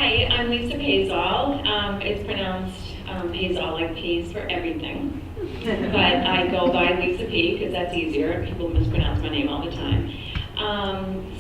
Hi, I'm Lisa Pazol. It's pronounced Pazol, like pays for everything. But I go by Lisa P because that's easier. People mispronounce my name all the time.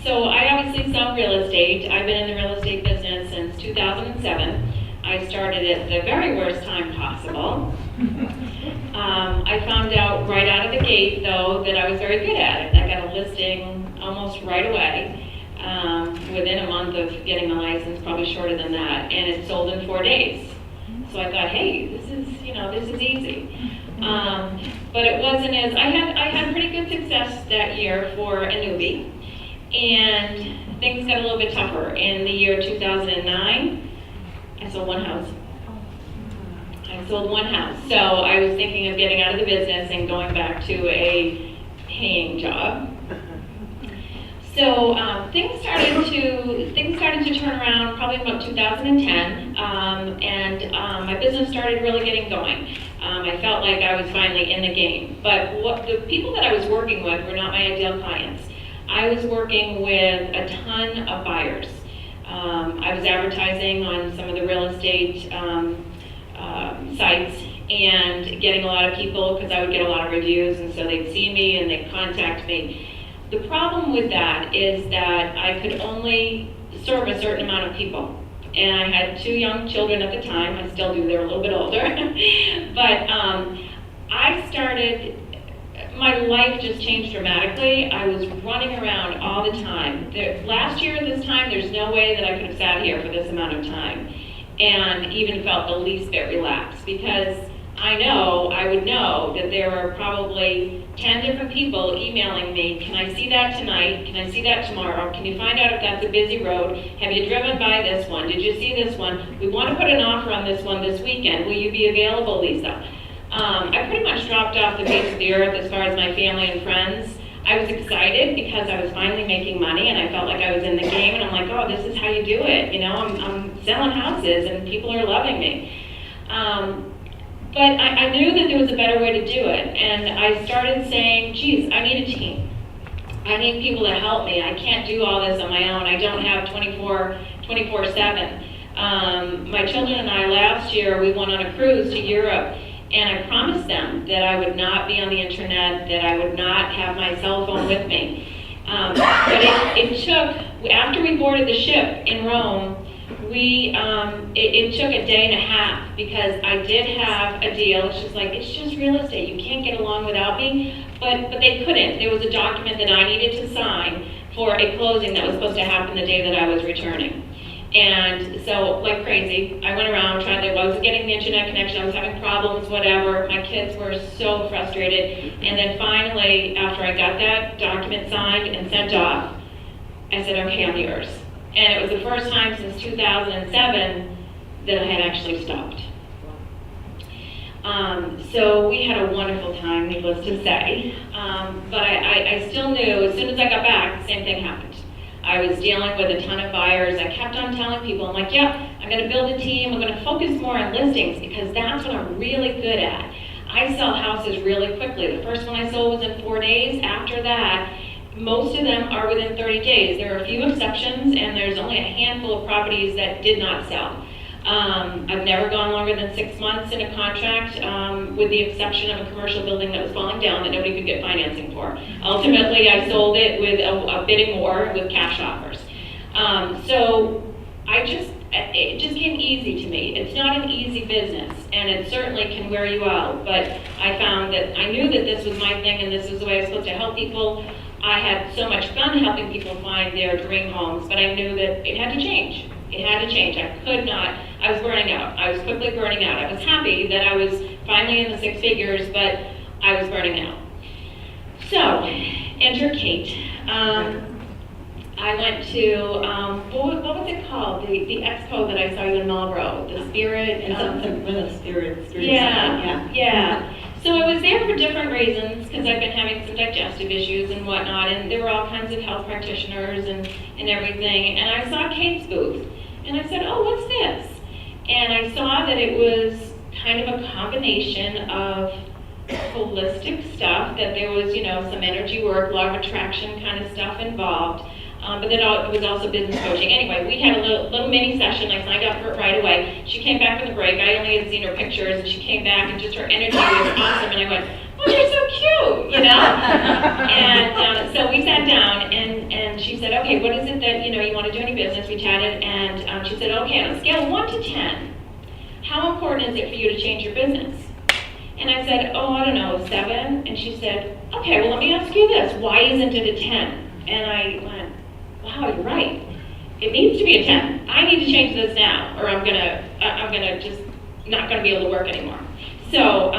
So I obviously sell real estate. I've been in the real estate business since 2007. I started at the very worst time possible. I found out right out of the gate, though, that I was very good at it. I got a listing almost right away. Within a month of getting the license, probably shorter than that, and it sold in 4 days. So I thought, hey, this is easy. But it wasn't as, I had pretty good success that year for a newbie, and things got a little bit tougher. In the year 2009, I sold one house. So I was thinking of getting out of the business and going back to a paying job. So things started to turn around probably about 2010, and my business started really getting going. I felt like I was finally in the game. But the people that I was working with were not my ideal clients. I was working with a ton of buyers. I was advertising on some of the real estate sites and getting a lot of people because I would get a lot of reviews, and so they'd see me and they'd contact me. The problem with that is that I could only serve a certain amount of people. And I had 2 young children at the time. I still do, they're a little bit older. But my life just changed dramatically. I was running around all the time. Last year at this time, there's no way that I could have sat here for this amount of time and even felt the least bit relaxed, because I would know that there were probably 10 different people emailing me, can I see that tonight? Can I see that tomorrow? Can you find out if that's a busy road? Have you driven by this one? Did you see this one? We want to put an offer on this one this weekend. Will you be available, Lisa? I pretty much dropped off the face of the earth as far as my family and friends. I was excited because I was finally making money and I felt like I was in the game, and I'm like, oh, this is how you do it. You know, I'm selling houses and people are loving me. But I knew that there was a better way to do it, and I started saying, geez, I need a team. I need people to help me. I can't do all this on my own. I don't have 24/7. My children and I last year, we went on a cruise to Europe, and I promised them that I would not be on the internet, that I would not have my cell phone with me. But it took, after we boarded the ship in Rome, it took a day and a half, because I did have a deal. It's just real estate. You can't get along without me. But they couldn't. There was a document that I needed to sign for a closing that was supposed to happen the day that I was returning. And so, like crazy, I went around trying to, I wasn't getting the internet connection, I was having problems, whatever. My kids were so frustrated. And then finally, after I got that document signed and sent off, I said, okay, I'm yours. And it was the first time since 2007 that I had actually stopped. So we had a wonderful time, needless to say. But I still knew, as soon as I got back, the same thing happened. I was dealing with a ton of buyers. I kept on telling people, I'm like, yep, I'm going to build a team. I'm going to focus more on listings because that's what I'm really good at. I sell houses really quickly. The first one I sold was in 4 days. After that, most of them are within 30 days. There are a few exceptions, and there's only a handful of properties that did not sell. I've never gone longer than 6 months in a contract, with the exception of a commercial building that was falling down that nobody could get financing for. Ultimately, I sold it with a bidding war with cash offers. So it just came easy to me. It's not an easy business, and it certainly can wear you out, but I found that I knew that this was my thing and this was the way I was supposed to help people. I had so much fun helping people find their dream homes, but I knew that it had to change. It had to change. I could not. I was burning out. I was quickly burning out. I was happy that I was finally in the 6 figures, but I was burning out. So, enter Kate. I went to, what was it called? The expo that I saw you in Marlboro, the Spirit. Spirit. Yeah. So I was there for different reasons, because I've been having some digestive issues and whatnot, and there were all kinds of health practitioners and everything. And I saw Kate's booth, and I said, oh, what's this? And I saw that it was kind of a combination of holistic stuff, that there was, some energy work, law of attraction kind of stuff involved. but then it was also business coaching. Anyway, we had a little mini session. I signed up for it right away. She came back from the break. I only had seen her pictures, and she came back, and just her energy was awesome. And I went, "Oh, you're so cute," you know. And so we sat down, and she said, "Okay, what is it that you want to do in your business?" We chatted, and she said, "Okay, on a scale of 1 to 10, how important is it for you to change your business?" And I said, "Oh, I don't know, 7." And she said, "Okay, well, let me ask you this. Why isn't it a 10? And I went, "Wow, you're right. It needs to be a 10. I need to change this now, or I'm gonna just not gonna be able to work anymore." So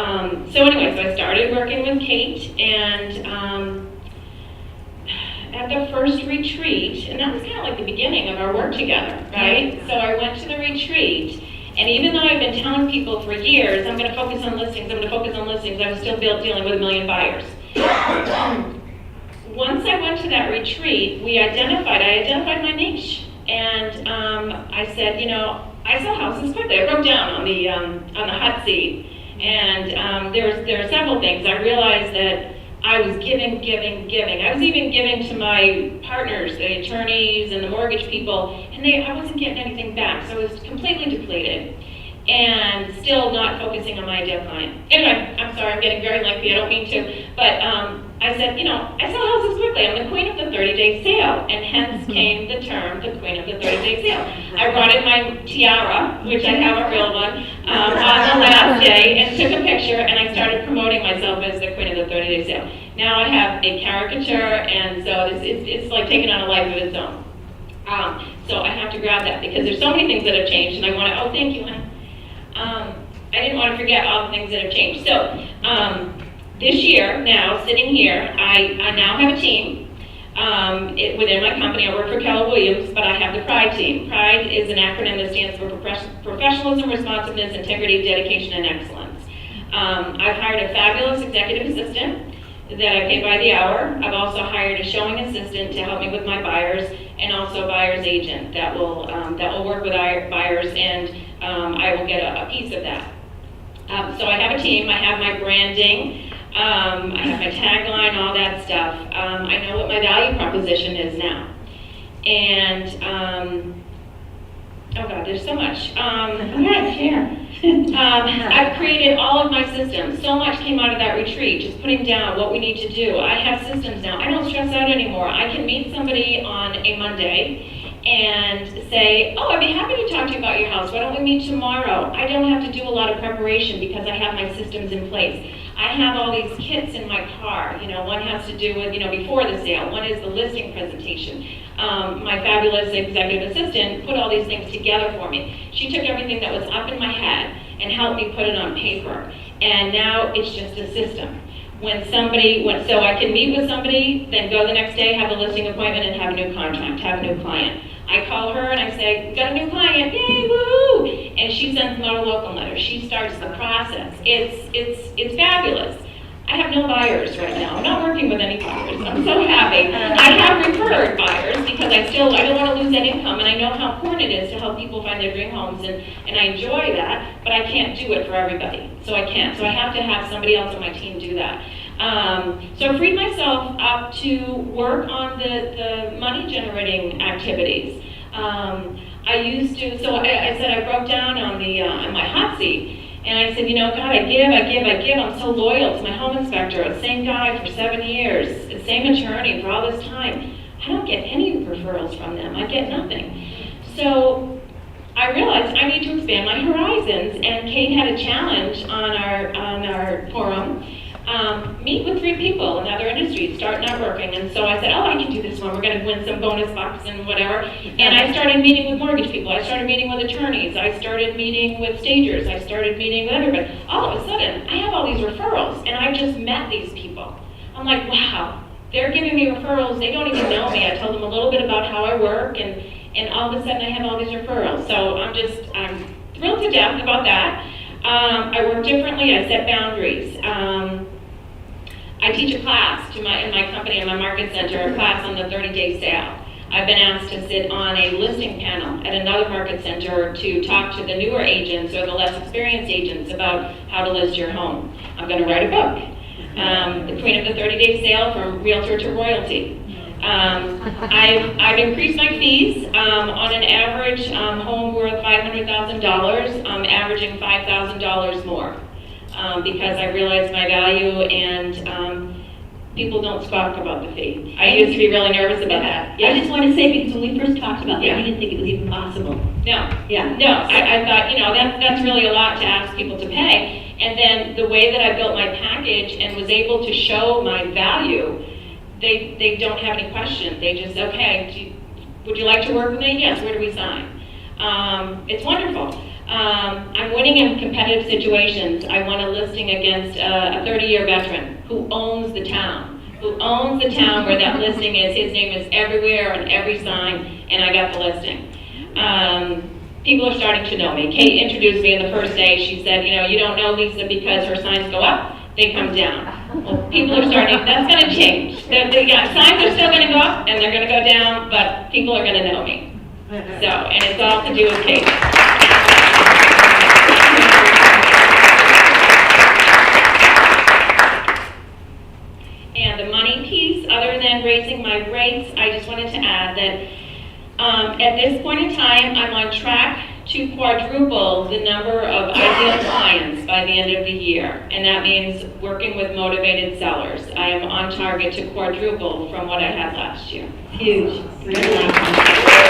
anyway, so I started working with Kate, and at the first retreat, and that was kind of like the beginning of our work together, right? So I went to the retreat, and even though I've been telling people for years, I'm gonna focus on listings, I'm gonna focus on listings, I was still dealing with 1 million buyers. Once I went to that retreat, I identified my niche, and I said, I sell houses quickly. I wrote down on the hot seat, and there are several things. I realized that I was giving. I was even giving to my partners, the attorneys and the mortgage people, and I wasn't getting anything back, so I was completely depleted. And still not focusing on my ideal client. Anyway, I'm sorry, I'm getting very lengthy, I don't mean to, but I said, I sell houses quickly, I'm the queen of the 30-day sale, and hence came the term, the queen of the 30-day sale. I brought in my tiara, which I have a real one, on the last day, and took a picture, and I started promoting myself as the queen of the 30-day sale. Now I have a caricature, and so it's like taking on a life of its own. So I have to grab that, because there's so many things that have changed, and I want to, thank you, honey. I didn't want to forget all the things that have changed. So this year, now, sitting here, I now have a team within my company. I work for Keller Williams, but I have the PRIDE team. PRIDE is an acronym that stands for Professionalism, Responsiveness, Integrity, Dedication, and Excellence. I've hired a fabulous executive assistant that I pay by the hour. I've also hired a showing assistant to help me with my buyers, and also a buyer's agent that will work with our buyers, and I will get a piece of that. So I have a team, I have my branding, I have my tagline, all that stuff. I know what my value proposition is now. And, oh God, there's so much. I've created all of my systems. So much came out of that retreat, just putting down what we need to do. I have systems now. I don't stress out anymore. I can meet somebody on a Monday and say, "Oh, I'd be happy to talk to you about your house. Why don't we meet tomorrow?" I don't have to do a lot of preparation because I have my systems in place. I have all these kits in my car. One has to do with, before the sale. One is the listing presentation. My fabulous executive assistant put all these things together for me. She took everything that was up in my head and helped me put it on paper. And now it's just a system. So I can meet with somebody, then go the next day, have a listing appointment, and have a new contract, have a new client. I call her and I say, "Got a new client, yay, woo!" And she sends them out a welcome letter. She starts the process. It's fabulous. I have no buyers right now. I'm not working with any buyers. I'm so happy. I have referred buyers because I don't want to lose that income, and I know how important it is to help people find their dream homes, and I enjoy that, but I can't do it for everybody. So I can't. So I have to have somebody else on my team do that. So I freed myself up to work on the money generating activities. I said I broke down on my hot seat. And I said, God, I give. I'm so loyal to my home inspector, the same guy for 7 years, the same attorney for all this time. I don't get any referrals from them. I get nothing. So I realized I need to expand my horizons, and Kate had a challenge on our forum. Meet with 3 people in other industries, start networking. And so I said, I can do this one. We're going to win some bonus bucks and whatever. And I started meeting with mortgage people. I started meeting with attorneys. I started meeting with stagers. I started meeting with everybody. All of a sudden, I have all these referrals, and I just met these people. I'm like, wow, they're giving me referrals. They don't even know me. I tell them a little bit about how I work, and all of a sudden I have all these referrals. So I'm thrilled to death about that. I work differently. I set boundaries. I teach a class in my company, in my market center, a class on the 30-day sale. I've been asked to sit on a listing panel at another market center to talk to the newer agents or the less experienced agents about how to list your home. I'm going to write a book, The Queen of the 30-Day Sale, from Realtor to Royalty. I've increased my fees. On an average home worth $500,000, I'm averaging $5,000 more because I realize my value, and people don't squawk about the fee. I used to be really nervous about that. Yeah. I just want to say, because when we first talked about that, Yeah. we didn't think it was even possible. No. Yeah. No, I thought, that's really a lot to ask people to pay. And then the way that I built my package and was able to show my value, they don't have any question. They just, okay, would you like to work with me? Yes, where do we sign? It's wonderful. I'm winning in competitive situations. I won a listing against a 30-year veteran who owns the town. Where that listing is. His name is everywhere on every sign, and I got the listing. People are starting to know me. Kate introduced me on the first day. She said, you don't know Lisa because her signs go up, they come down. Well, people are starting, that's going to change. Signs are still going to go up, and they're going to go down, but people are going to know me. So, and it's all to do with Kate. And the money piece, other than raising my rates, I just wanted to add that at this point in time, I'm on track to quadruple the number of ideal clients by the end of the year. And that means working with motivated sellers. I am on target to quadruple from what I had last year. Huge. Congratulations.